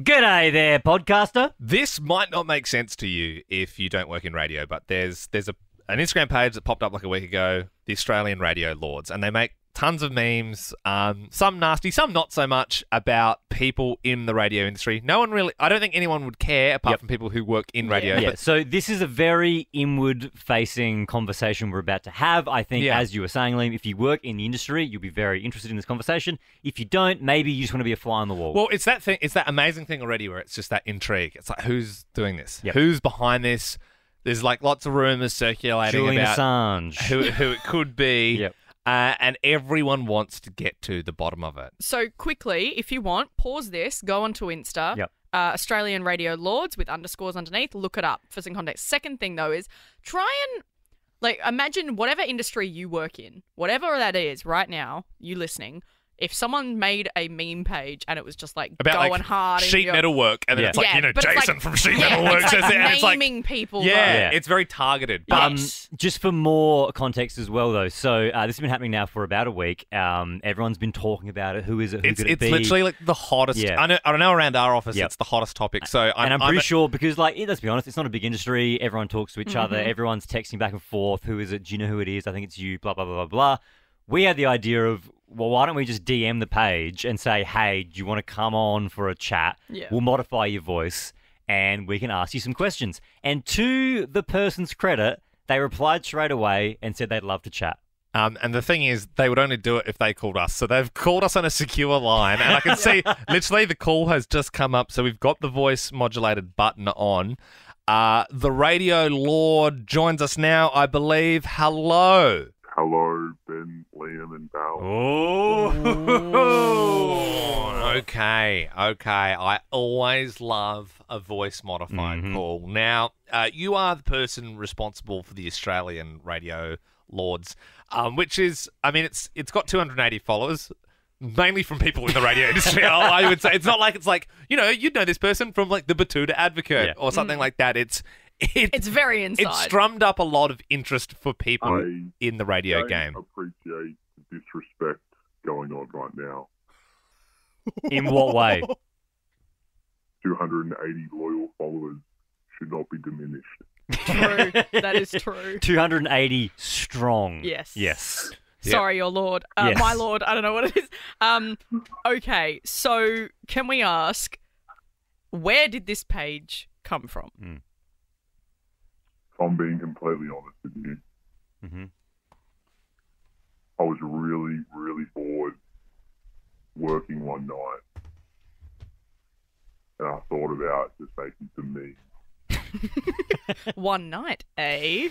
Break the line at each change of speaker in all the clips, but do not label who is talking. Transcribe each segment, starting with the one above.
G'day there, podcaster.
This might not make sense to you if you don't work in radio, but there's an Instagram page that popped up like a week ago, the Australian Radio Lords, and they make tons of memes, some nasty, some not so much, about people in the radio industry. No one really, I don't think anyone would care apart from people who work in radio.
Yeah,
But
so this is a very inward-facing conversation we're about to have. I think, as you were saying, Liam, if you work in the industry, you'll be very interested in this conversation. If you don't, maybe you just want to be a fly on the wall.
well, it's that thing, it's that amazing thing already where it's just that intrigue. It's like, who's doing this?
Yep.
Who's behind this? There's like lots of rumors circulating
Julian
about
Assange.
who it could be.
Yep.
And everyone wants to get to the bottom of it.
So quickly, if you want, pause this, go onto Insta,
Yep.
Australian Radio Lords with underscores underneath, look it up for some context. Second thing, though, is try and, imagine whatever industry you work in, whatever that is right now, you listening, if someone made a meme page and it was just
About
going hard in
sheet
your-
metal work, and then
Yeah.
it's like,
Yeah, but it's
Jason
like-
from Sheet
Yeah,
Metal Work
it's
says
like
it, and it's like,
naming people.
yeah,
though.
it's very targeted.
Yes.
Just for more context as well, though. So this has been happening now for about a week. Everyone's been talking about it. Who is it? Who
It's
could it be?
literally like the hottest.
Yeah.
I know around our office,
Yep.
it's the hottest topic. So
I'm pretty sure because, let's be honest, it's not a big industry. Everyone talks to each other. Everyone's texting back and forth. Who is it? Do you know who it is? I think it's you. Blah blah blah blah blah. We had the idea of, well, why don't we just DM the page and say, hey, do you want to come on for a chat?
Yeah.
We'll modify your voice and we can ask you some questions. And to the person's credit, they replied straight away and said they'd love to chat.
And the thing is, they would only do it if they called us. So they've called us on a secure line, and I can see literally the call has just come up. So we've got the voice modulated button on. The Radio Lord joins us now, I believe. Hello.
Hello, Ben, Liam, and Val.
Oh, okay. I always love a voice modified call. Now, you are the person responsible for the Australian Radio Lords, which is, it's got 280 followers. Mainly from people in the radio industry, I would say. It's not like it's like, you'd know this person from like the Batuta Advocate or something like that. It's
very inside.
It's drummed up a lot of interest for people
I
in the radio
don't
game.
appreciate the disrespect going on right now.
In what way?
280 loyal followers should not be diminished.
True. That is true.
280 strong.
Yes.
Yes.
Sorry, your lord.
Yes.
My lord, I don't know what it is. Okay, so can we ask, where did this page come from?
If I'm being completely honest with you, I was really, really bored working one night. And I thought about just making some memes.
One night, eh?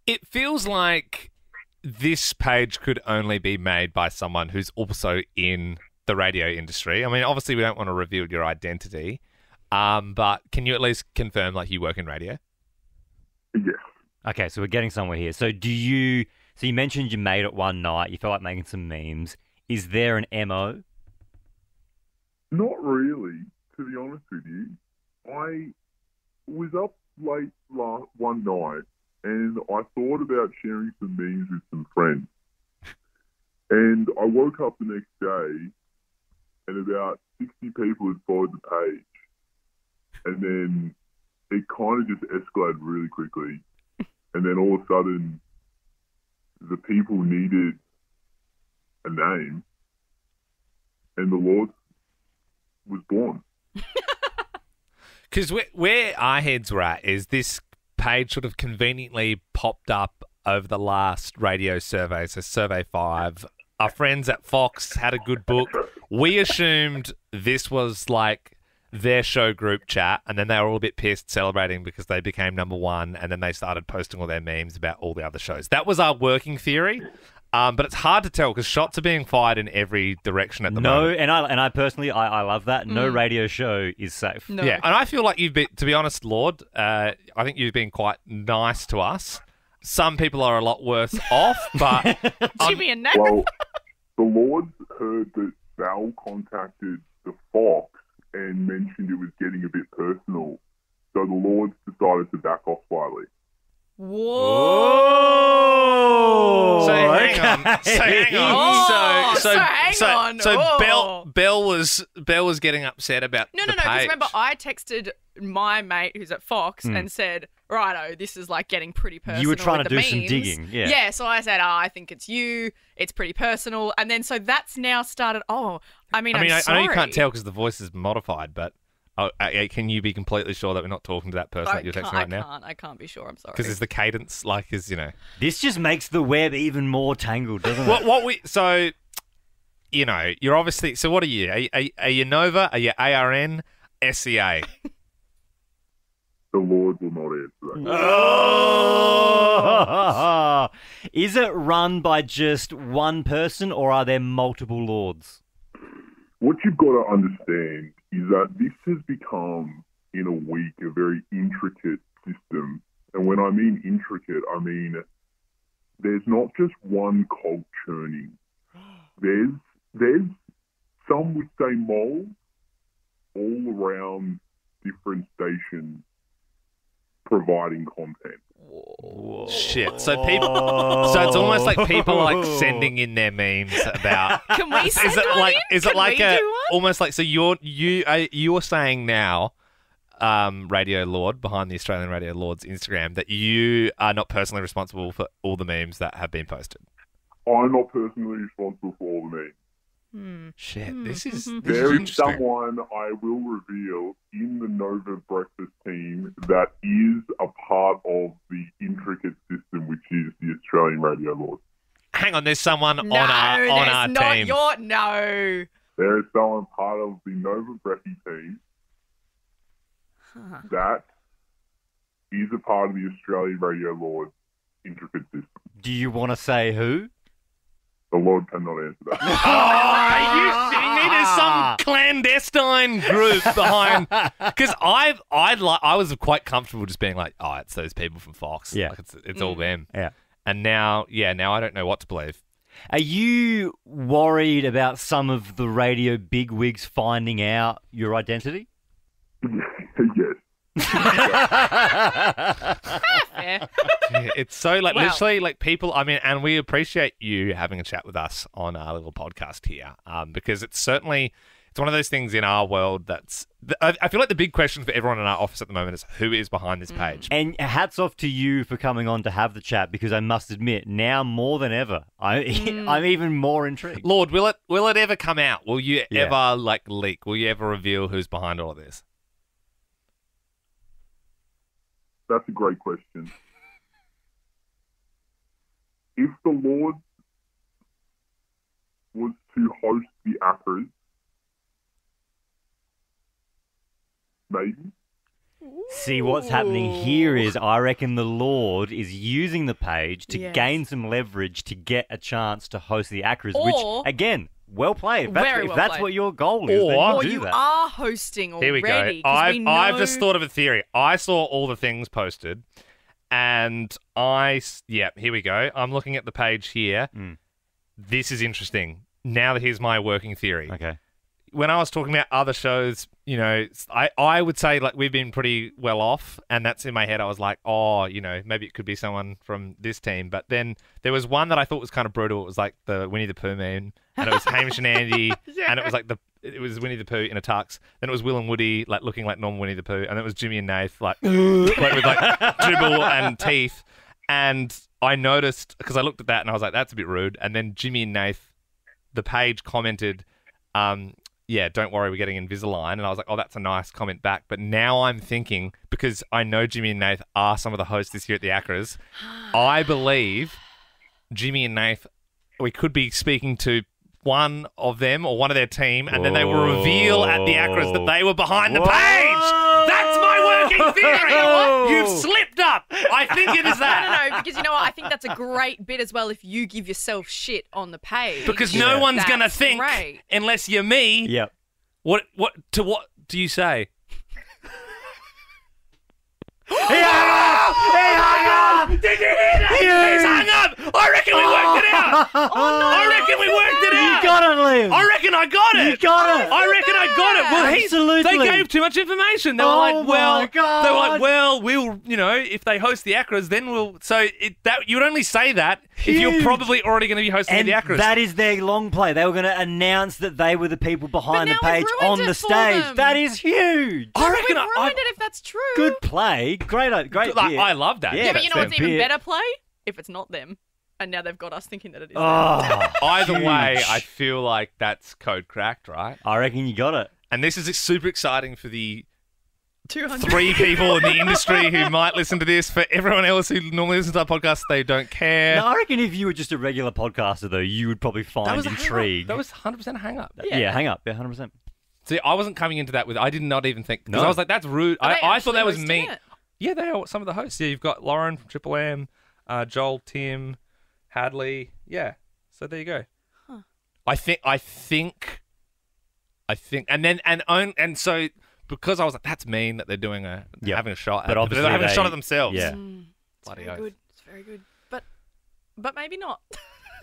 It feels like this page could only be made by someone who's also in the radio industry. Obviously, we don't want to reveal your identity, but can you at least confirm, you work in radio?
Yes.
Okay, so we're getting somewhere here. So you mentioned you made it one night. You felt like making some memes. Is there an MO?
Not really, to be honest with you. I was up late one night and I thought about sharing some memes with some friends. And I woke up the next day and about 60 people had followed the page. And then it kind of just escalated really quickly. And then all of a sudden, the people needed a name and the Lord was born.
Because where our heads were at is this page sort of conveniently popped up over the last radio survey, so Survey 5. Our friends at Fox had a good book. We assumed this was like their show group chat, and then they were all a bit pissed celebrating because they became number one, and then they started posting all their memes about all the other shows. That was our working theory. But it's hard to tell because shots are being fired in every direction at the moment.
No, and I personally, I love that. No radio show is safe.
No.
Yeah, and I feel like you've been, to be honest, Lord, I think you've been quite nice to us. Some people are a lot worse off, but
Give me a name.
Well, the Lords heard that Val contacted the Fox and mentioned it was getting a bit personal. So the Lords decided to back off slightly.
Whoa.
So hang on.
Oh, so hang on.
So
Oh.
Bell Bell was getting upset about
No,
the
because
page.
remember I texted my mate who's at Fox and said, righto, this is like getting pretty personal.
You were trying
with
to
the
do some
memes.
digging, yeah.
Yeah, so I said, I think it's you. It's pretty personal. And then so that's now started, I mean,
I know
sorry.
you can't tell because the voice is modified, but can you be completely sure that we're not talking to that person that you're texting right now?
I can't be sure. I'm sorry.
Because is the cadence
This just makes the web even more tangled, doesn't it?
You're obviously. So what are you? Are you Nova? Are you ARN? SCA?
The Lord will not answer that.
Oh! Is it run by just one person, or are there multiple lords?
What you've got to understand is that this has become, in a week, a very intricate system. And when I mean intricate, I mean there's not just one cog churning. There's some would say moles all around different stations providing content.
Shit. So it's almost like people like sending in their memes about.
Can we send
Is it
one
like?
in?
Is it
Can
like
we
a
do one?
almost like? So you're saying now, Radio Lord behind the Australian Radio Lord's Instagram, that you are not personally responsible for all the memes that have been posted.
I'm not personally responsible for all the memes.
Shit, this is
There is
interesting.
someone I will reveal in the Nova Breakfast team that is a part of the intricate system, which is the Australian Radio Lord.
Hang on, there's someone
No,
on our
there's not
team.
No.
There is someone part of the Nova Brecky team that is a part of the Australian Radio Lord intricate system.
Do you want to say who?
The Lord cannot answer that.
Are you kidding me? There's some clandestine group behind. Because I was quite comfortable just being like, it's those people from Fox.
Yeah.
Like it's all them.
Yeah.
And now I don't know what to believe.
Are you worried about some of the radio bigwigs finding out your identity?
Yes.
Fair.
Yeah, it's so like
Well-
literally like people. I mean, and we appreciate you having a chat with us on our little podcast here, because it's certainly one of those things in our world that's. I feel like the big question for everyone in our office at the moment is who is behind this page.
And hats off to you for coming on to have the chat, because I must admit, now more than ever, I'm even more intrigued.
Lord, will it ever come out? Will you
Yeah.
ever leak? Will you ever reveal who's behind all of this?
That's a great question. If the Lord was to host the ACRAs, maybe.
See, what's happening here is I reckon the Lord is using the page to
Yes.
gain some leverage to get a chance to host the Acras,
Or-
which, again, well played. If
Very
if
well
that's
played.
what your goal is, then
Or
do
You
that.
are hosting already.
Here we go.
'cause we
I've
know-
just thought of a theory. I saw all the things posted, and here we go. I'm looking at the page here. This is interesting. Now here's my working theory.
Okay.
When I was talking about other shows, I would say like we've been pretty well off, and that's in my head. I was like, maybe it could be someone from this team. But then there was one that I thought was kind of brutal. It was like the Winnie the Pooh meme, and it was Hamish and Andy, and it was like it was Winnie the Pooh in a tux. Then it was Will and Woody like looking like normal Winnie the Pooh, and then it was Jimmy and Nath like with like dribble and teeth. And I noticed because I looked at that and I was like, that's a bit rude. And then Jimmy and Nath, the page commented, yeah, don't worry, we're getting Invisalign. And I was like, oh, that's a nice comment back. But now I'm thinking, because I know Jimmy and Nath are some of the hosts this year at the Acras, I believe Jimmy and Nath, we could be speaking to one of them or one of their team, and then they will reveal at the Acras that they were behind the page. That's my working theory. You've slipped up. I think it is that.
No, because you know what? I think that's a great bit as well if you give yourself shit on the page.
Because no one's going to
That's
think,
great.
unless you're me,
Yep.
what do you say?
He hung up!
Did you hear that? He's hung up! I reckon we worked it out. I reckon we worked it out.
You got it, Liam.
I reckon I got it.
You got it.
I reckon I got it. Well,
Absolutely.
they gave too much information. They were
Oh
like, well,
my God.
they were like, well, we'll, if they host the Acras, then we'll. So you would only say that if you're
Huge.
probably already going to be hosting
And
the Acras.
that is their long play. They were going to announce that they were the people behind the
now we've
page
ruined
on the
it for
stage.
them.
That is huge.
I
We've
reckon
ruined it if that's true.
Good play. Great
like,
bit.
I love that.
Yeah,
Yeah, but you know
that's
what's
their
even
bit.
better play? If it's not them. And now they've got us thinking that it is them.
Oh,
Either way,
huge.
I feel like that's code cracked, right?
I reckon you got it.
And this is super exciting for the
200.
3 people in the industry who might listen to this. For everyone else who normally listens to our podcast, they don't care.
No, I reckon if you were just a regular podcaster, though, you would probably
that
find
was a hang-up.
intrigue.
That was 100% a hang up.
Yeah, hang up. Yeah, 100%.
See, I wasn't coming into that with. I did not even think because
No.
I was like, "That's rude."
Are they
I thought that
actually
was
hosting
mean.
it?
Yeah, they are some of the hosts. Yeah, you've got Lauren from Triple M, Joel, Tim, Hadley. Yeah, so there you go.
Huh.
I think, and so because I was like, "That's mean that they're doing
Yep.
having a shot,"
But
at,
obviously
they're having a
they-
shot at themselves.
Yeah.
It's
Bloody
very
oath.
good. It's very good. But maybe not.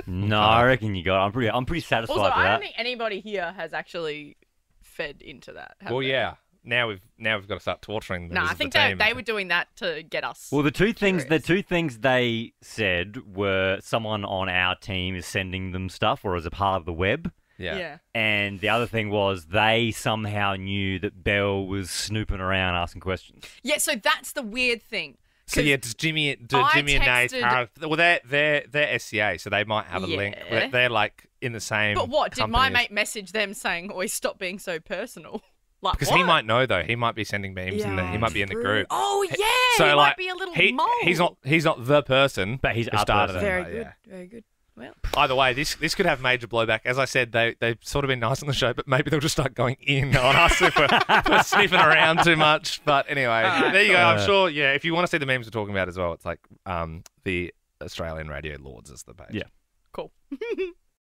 No, I reckon you got it. I'm pretty satisfied
Also,
with
I
that.
don't think anybody here has actually fed into that. have
Well,
they?
yeah. Now we've got to start torturing them.
Nah, I think they were doing that to get us.
Well, the two things
curious.
they said were someone on our team is sending them stuff or as a part of the web.
Yeah.
And the other thing was they somehow knew that Bell was snooping around asking questions.
Yeah, so that's the weird thing.
So
'Cause
yeah, does Jimmy and
I
Nath
texted-
have? Well, they're SCA, so they might have a link.
Yeah.
They're like in the same.
But what? Did my
companies.
mate message them saying, "Oi, stop being so personal"? Like,
Because
what?
he might know though. He might be sending memes and he might be in the
true.
group.
Oh yeah,
So
he
like
might be a little
he,
mole.
he's not the person,
But he's
who
a
started
person.
it.
very
but
good.
yeah.
Very good. Well,
Either way, this could have major blowback. As I said, they've sort of been nice on the show, but maybe they'll just start going in on us if we're sniffing around too much. But anyway, there you go. I'm sure. Yeah, if you want to see the memes we're talking about as well, it's like the Australian Radio Lords is the page.
Yeah.
cool.